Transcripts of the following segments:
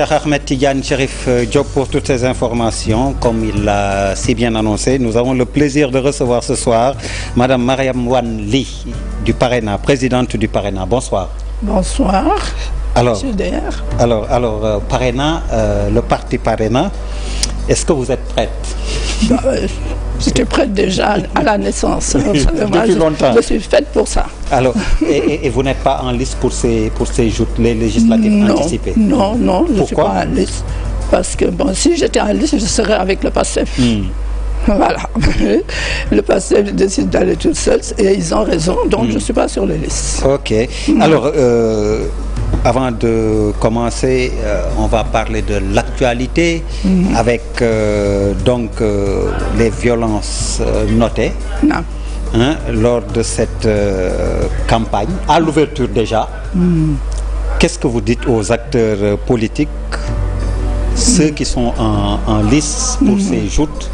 Ahmed Tidiane Chérif Diop pour toutes ces informations. Comme il l'a si bien annoncé, nous avons le plaisir de recevoir ce soir Madame Mariam Wane Ly du Parrainat, présidente du Parrainat. Bonsoir. Bonsoir. Alors, Parrainat, le parti Parrainat, est-ce que vous êtes prête? J'étais prête déjà à la naissance. Depuis longtemps. Je suis faite pour ça. Alors, et vous n'êtes pas en liste pour ces joutes, les législatives anticipées? Non, je ne suis Pourquoi? pas en liste. Parce que si j'étais en liste, je serais avec le PASTEF. Voilà. Le PASTEF décide d'aller tout seul et ils ont raison, donc je ne suis pas sur les listes. Ok. Alors, avant de commencer, on va parler de l'actualité avec les violences notées lors de cette campagne, à l'ouverture déjà. Qu'est-ce que vous dites aux acteurs politiques, ceux qui sont en lice pour ces joutes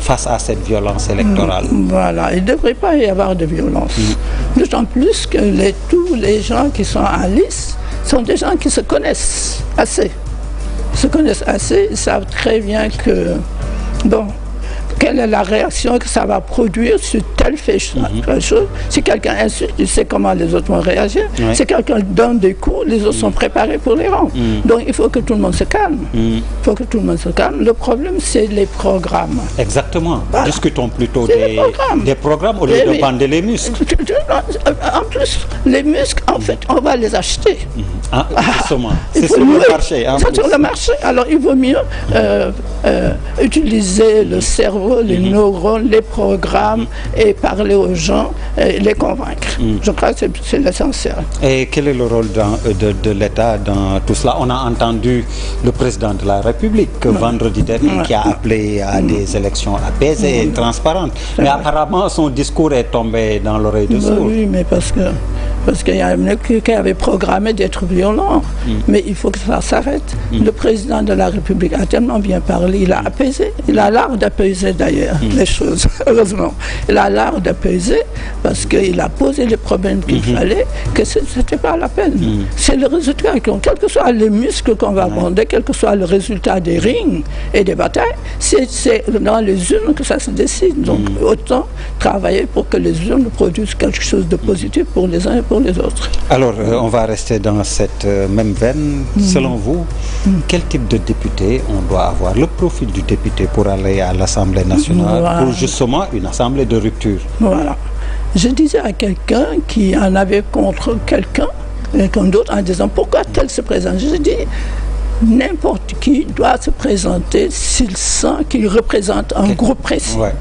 face à cette violence électorale? Voilà, il ne devrait pas y avoir de violence. D'autant plus que tous les gens qui sont en lice sont des gens qui se connaissent assez. Ils savent très bien que, quelle est la réaction que ça va produire sur telle chose. Si quelqu'un insulte, il sait comment les autres vont réagir. Ouais. Si quelqu'un donne des coups, les autres sont préparés pour les rendre. Donc il faut que tout le monde se calme. Le problème, c'est les programmes. Exactement. Voilà. Discutons plutôt des programmes au lieu de bander les muscles. En plus, les muscles, en fait, on va les acheter. Justement. C'est sur le marché. C'est sur le marché. Alors il vaut mieux utiliser le cerveau, les neurones, les programmes et parler aux gens, et les convaincre. Je crois que c'est l'essentiel. Et quel est le rôle de l'État dans tout cela? On a entendu le président de la République vendredi dernier qui a appelé à des élections apaisées et transparentes. Mais apparemment, son discours est tombé dans l'oreille de sourds. Oui, mais parce qu'il y a un qui avait programmé d'être violent. Mais il faut que ça s'arrête. Le président de la République a tellement bien parlé, il a apaisé. Il a l'art d'apaiser d'ailleurs les choses, heureusement. Il a l'art d'apaiser parce qu'il a posé les problèmes qu'il fallait, que ce n'était pas la peine. C'est le résultat, quel que soit les muscles qu'on va bander, quel que soit le résultat des rings et des batailles, c'est dans les urnes que ça se décide. Donc autant travailler pour que les urnes produisent quelque chose de positif pour les uns et pour les autres. Alors, on va rester dans cette même veine. Selon vous, quel type de député on doit avoir? Le profil du député pour aller à l'Assemblée nationale, pour justement une assemblée de rupture. Voilà. Je disais à quelqu'un qui en avait contre quelqu'un d'autre en disant pourquoi tel se présente. Je dis n'importe qui doit se présenter s'il sent qu'il représente un groupe précis. Ouais.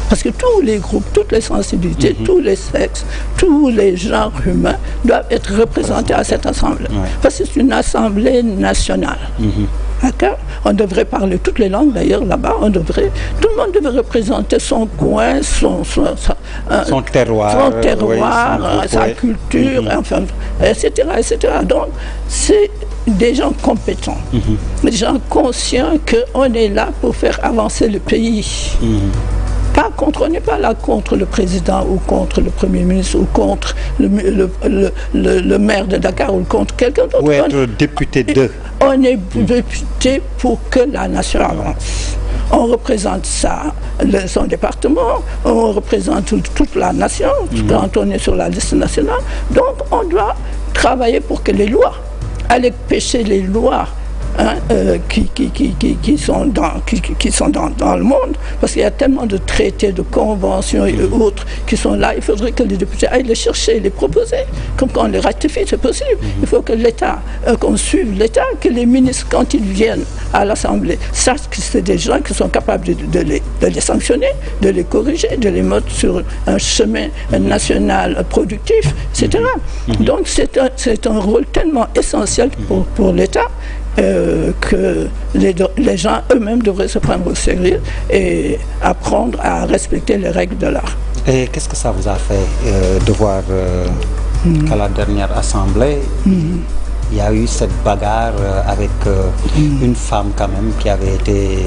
Parce que tous les groupes, toutes les sensibilités, tous les sexes, tous les genres humains doivent être représentés à cette assemblée. Parce que c'est une assemblée nationale. D'accord? On devrait parler toutes les langues d'ailleurs là-bas. Tout le monde devrait représenter son coin, son terroir, sa culture, enfin, etc. Donc, c'est des gens compétents, des gens conscients qu'on est là pour faire avancer le pays. On n'est pas là contre le président ou contre le Premier ministre ou contre le maire de Dakar ou contre quelqu'un d'autre. Ou être député de. On est député pour que la nation avance. On représente son département, on représente toute la nation quand on est sur la liste nationale. Donc on doit travailler pour que les lois, aller pêcher les lois qui sont dans le monde, parce qu'il y a tellement de traités, de conventions et autres qui sont là. Il faudrait que les députés aillent les chercher, les proposer, comme quand on les ratifie, c'est possible. Il faut que l'État, qu'on suive l'État, que les ministres, quand ils viennent à l'Assemblée, sachent que c'est des gens qui sont capables de les sanctionner, de les corriger, de les mettre sur un chemin national productif, etc. Donc c'est un rôle tellement essentiel pour l'État que les gens eux-mêmes devraient se prendre au sérieux et apprendre à respecter les règles de l'art. Et qu'est-ce que ça vous a fait de voir qu'à la dernière assemblée, il y a eu cette bagarre avec une femme quand même qui avait été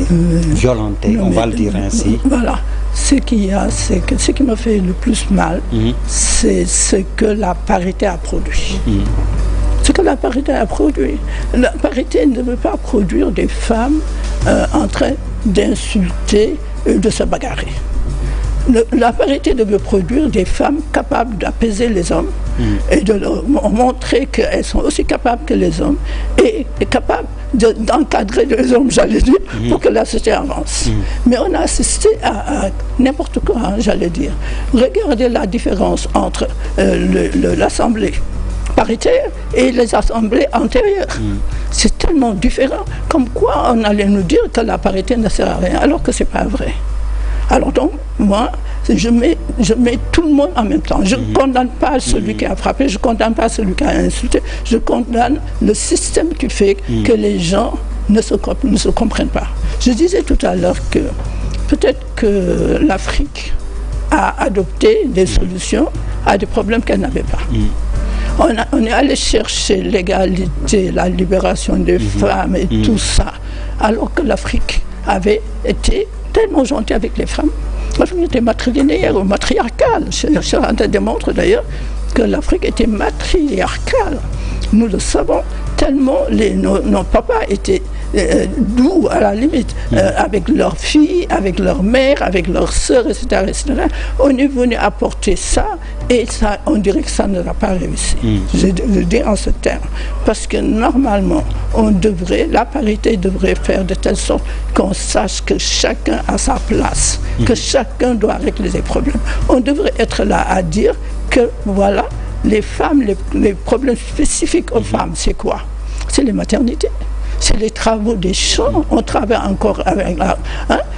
violentée, on va le dire ainsi. Voilà. Ce qui m'a fait le plus mal, c'est ce que la parité a produit. ce que la parité a produit. La parité ne veut pas produire des femmes en train d'insulter et de se bagarrer. La parité devait produire des femmes capables d'apaiser les hommes et de leur montrer qu'elles sont aussi capables que les hommes et capables d'encadrer les hommes, j'allais dire, pour que la société avance. Mais on a assisté à n'importe quoi, hein, j'allais dire. Regardez la différence entre l'Assemblée paritaire et les assemblées antérieures. C'est tellement différent. Comme quoi on allait nous dire que la parité ne sert à rien, alors que ce n'est pas vrai. Alors donc, moi, je mets tout le monde en même temps. Je ne condamne pas celui qui a frappé, je ne condamne pas celui qui a insulté, je condamne le système qui fait que les gens ne se comprennent pas. Je disais tout à l'heure que peut-être que l'Afrique a adopté des solutions à des problèmes qu'elle n'avait pas. On est allé chercher l'égalité, la libération des femmes et tout ça, alors que l'Afrique avait été tellement gentille avec les femmes. L'Afrique était matrilinéaire ou matriarcale. Je démontre d'ailleurs que l'Afrique était matriarcale. Nous le savons, tellement nos papas étaient doux à la limite, avec leurs filles, avec leurs mères, avec leurs sœurs, etc., etc. On est venu apporter ça et ça, on dirait que ça ne va pas réussi. Je dis en ce terme. Parce que normalement, la parité devrait faire de telle sorte qu'on sache que chacun a sa place, que chacun doit régler ses problèmes. On devrait être là à dire que voilà, les femmes, les problèmes spécifiques aux femmes, c'est quoi? C'est les maternités. C'est les travaux des champs, on travaille encore avec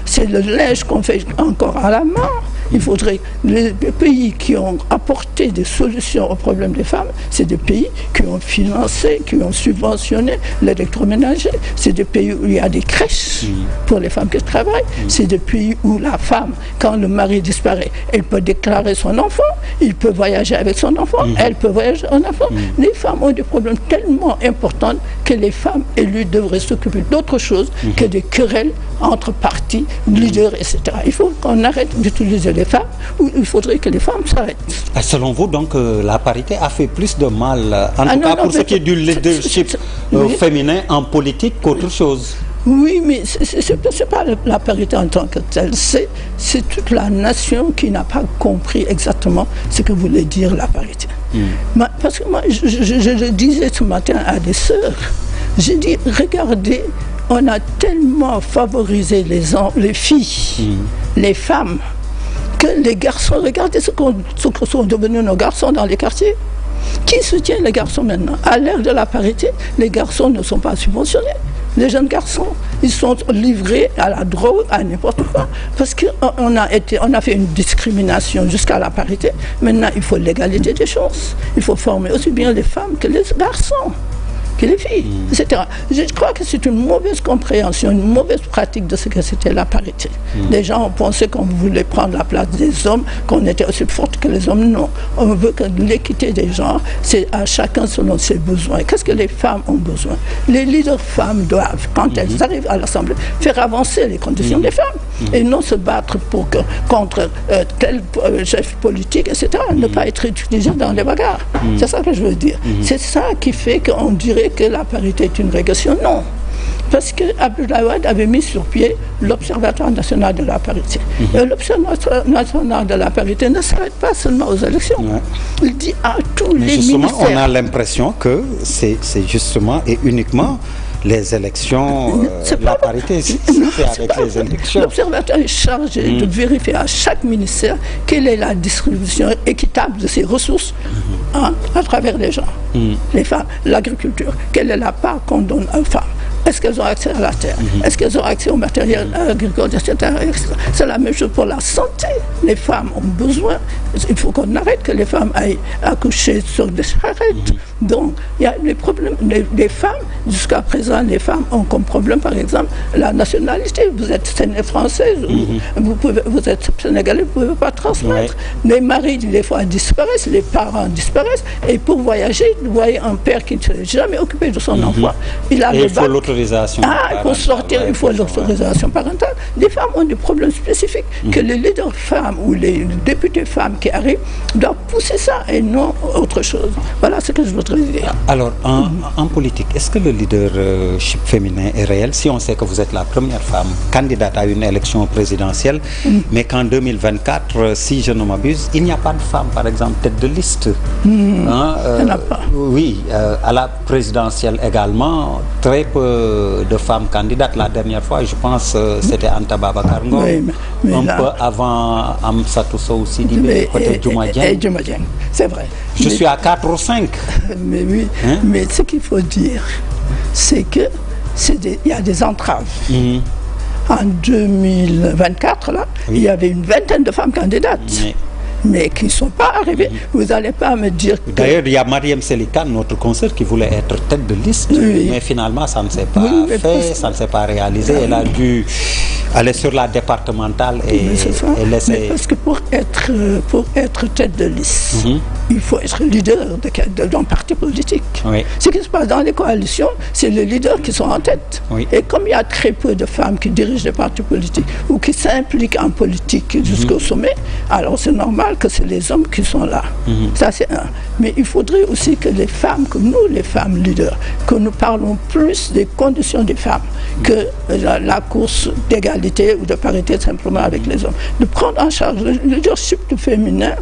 c'est le linge qu'on fait encore à la main. Il faudrait, les pays qui ont apporté des solutions aux problèmes des femmes, c'est des pays qui ont financé, qui ont subventionné l'électroménager. C'est des pays où il y a des crèches pour les femmes qui travaillent. C'est des pays où la femme, quand le mari disparaît, elle peut déclarer son enfant, il peut voyager avec son enfant, elle peut voyager avec son enfant. Les femmes ont des problèmes tellement importants que les femmes élues devraient s'occuper d'autre chose que des querelles entre partis, leaders, etc. Il faut qu'on arrête d'utiliser les femmes, ou il faudrait que les femmes s'arrêtent. Selon vous, donc, la parité a fait plus de mal, en tout cas pour ce qui est du leadership féminin en politique qu'autre chose. Oui, mais ce n'est pas la parité en tant que telle, c'est toute la nation qui n'a pas compris exactement ce que voulait dire la parité. Parce que moi, je disais ce matin à des sœurs, j'ai dit, regardez, on a tellement favorisé les filles, les femmes, que les garçons, regardez ce que sont devenus nos garçons dans les quartiers. Qui soutient les garçons maintenant? À l'ère de la parité, les garçons ne sont pas subventionnés. Les jeunes garçons, ils sont livrés à la drogue, à n'importe quoi. Parce qu'on a fait une discrimination jusqu'à la parité. Maintenant, il faut l'égalité des chances. Il faut former aussi bien les femmes que les garçons, que les filles, etc. Je crois que c'est une mauvaise compréhension, une mauvaise pratique de ce que c'était la parité. Les gens ont pensé qu'on voulait prendre la place des hommes, qu'on était aussi forte que les hommes. Non. On veut que l'équité des genres, c'est à chacun selon ses besoins. Qu'est-ce que les femmes ont besoin? Les leaders femmes doivent, quand elles arrivent à l'Assemblée, faire avancer les conditions des femmes et non se battre contre tel chef politique, etc. Ne pas être utilisé dans les bagarres. C'est ça que je veux dire. C'est ça qui fait qu'on dirait que la parité est une régression. Non. Parce que Abdoulaye Wade avait mis sur pied l'Observatoire national de la parité. Et l'Observatoire national de la parité ne s'arrête pas seulement aux élections. Il dit à tous les ministères. On a l'impression que c'est justement et uniquement les élections, la parité, c'est avec les élections. L'Observatoire est chargé de vérifier à chaque ministère quelle est la distribution équitable de ses ressources à travers les gens, les femmes, l'agriculture. Quelle est la part qu'on donne aux femmes? Est-ce qu'elles ont accès à la terre? Est-ce qu'elles ont accès au matériel agricole, etc. C'est la même chose pour la santé. Les femmes ont besoin. Il faut qu'on arrête que les femmes aillent accoucher sur des charrettes. Donc, il y a les problèmes. Les femmes, jusqu'à présent, les femmes ont comme problème, par exemple, la nationalité. Vous êtes française, vous êtes sénégalais, vous ne pouvez pas transmettre. Les maris, des fois, disparaissent, les parents disparaissent. Et pour voyager, vous voyez un père qui ne s'est jamais occupé de son enfant. Il a le bac. l'autorisation. Pour sortir, il faut l'autorisation parentale. Les femmes ont des problèmes spécifiques que les leaders femmes ou les députés femmes qui arrivent doivent pousser ça et non autre chose. Voilà ce que je voudrais dire. Alors, en politique, est-ce que le leadership féminin est réel? Si on sait que vous êtes la première femme candidate à une élection présidentielle, mais qu'en 2024, si je ne m'abuse, il n'y a pas de femme, par exemple, tête de liste. Il n'y en a pas. Oui, à la présidentielle également, très peu de femmes candidates. La dernière fois, je pense, c'était Anta Babacar Ngom, mais un là, peu avant Amsatou Sow Sidibé, côté Diouma Dieng. C'est vrai. Je suis à 4 ou 5. Mais oui, mais ce qu'il faut dire, c'est que il y a des entraves. En 2024, là, il y avait une vingtaine de femmes candidates. Mais qui ne sont pas arrivés. Vous n'allez pas me dire que... D'ailleurs, il y a Mariam Selika, notre consoeur, qui voulait être tête de liste, mais finalement, ça ne s'est pas fait, ça ne s'est pas réalisé. Elle a dû aller sur la départementale et laisser... Mais parce que pour être tête de liste, il faut être leader d'un parti politique. Ce qui se passe dans les coalitions, c'est les leaders qui sont en tête. Et comme il y a très peu de femmes qui dirigent des partis politiques ou qui s'impliquent en politique jusqu'au sommet, alors c'est normal que c'est les hommes qui sont là. Ça, c'est un. Mais il faudrait aussi que les femmes, que nous, les femmes leaders, que nous parlons plus des conditions des femmes que la course d'égalité ou de parité simplement avec les hommes. De prendre en charge le leadership féminin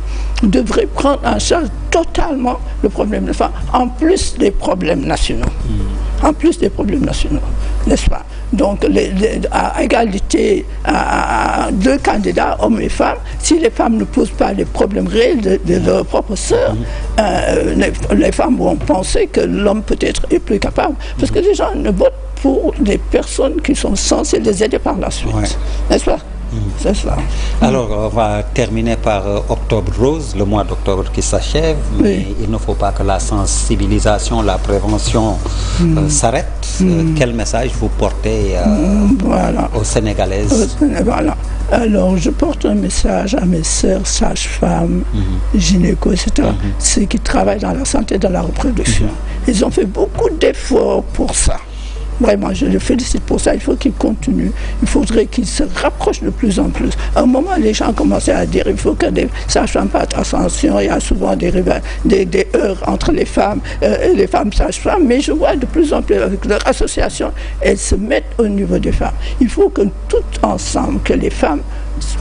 devrait prendre en charge totalement le problème des femmes, en plus des problèmes nationaux. En plus des problèmes nationaux, n'est-ce pas? Donc, à égalité, à deux candidats, hommes et femmes, si les femmes ne posent pas les problèmes réels de leurs propres sœurs, les femmes vont penser que l'homme peut-être est plus capable. Parce que les gens ne votent pour des personnes qui sont censées les aider par la suite. N'est-ce pas? C'est ça. Alors, on va terminer par Octobre Rose, le mois d'octobre qui s'achève, mais il ne faut pas que la sensibilisation, la prévention s'arrête. Quel message vous portez aux Sénégalaises? Voilà. Alors, je porte un message à mes sœurs sages-femmes, gynéco, etc., ceux qui travaillent dans la santé de la reproduction. Ils ont fait beaucoup d'efforts pour ça. Vraiment, je les félicite pour ça. Il faut qu'ils continuent. Il faudrait qu'ils se rapprochent de plus en plus. À un moment, les gens commençaient à dire qu'il faut que les sages-femmes fassent attention. Il y a souvent des heurts entre les femmes et les femmes sages-femmes. Mais je vois de plus en plus avec leur association, elles se mettent au niveau des femmes. Il faut que toutes ensemble, que les femmes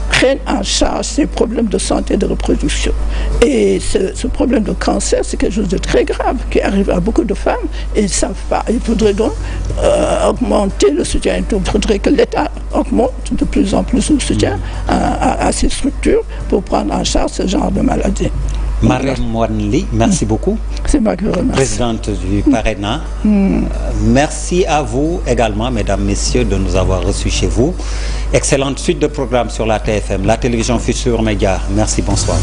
prennent en charge ces problèmes de santé et de reproduction. Et ce problème de cancer, c'est quelque chose de très grave qui arrive à beaucoup de femmes et ils ne savent pas. Il faudrait donc augmenter le soutien. Il faudrait que l'État augmente de plus en plus le soutien à ces structures pour prendre en charge ce genre de maladie. Marème Wanli, merci beaucoup. C'est moi qui vous remercie. Présidente du PARENA. Merci à vous également, mesdames, messieurs, de nous avoir reçus chez vous. Excellente suite de programmes sur la TFM, la télévision Futurs Médias. Merci, bonsoir.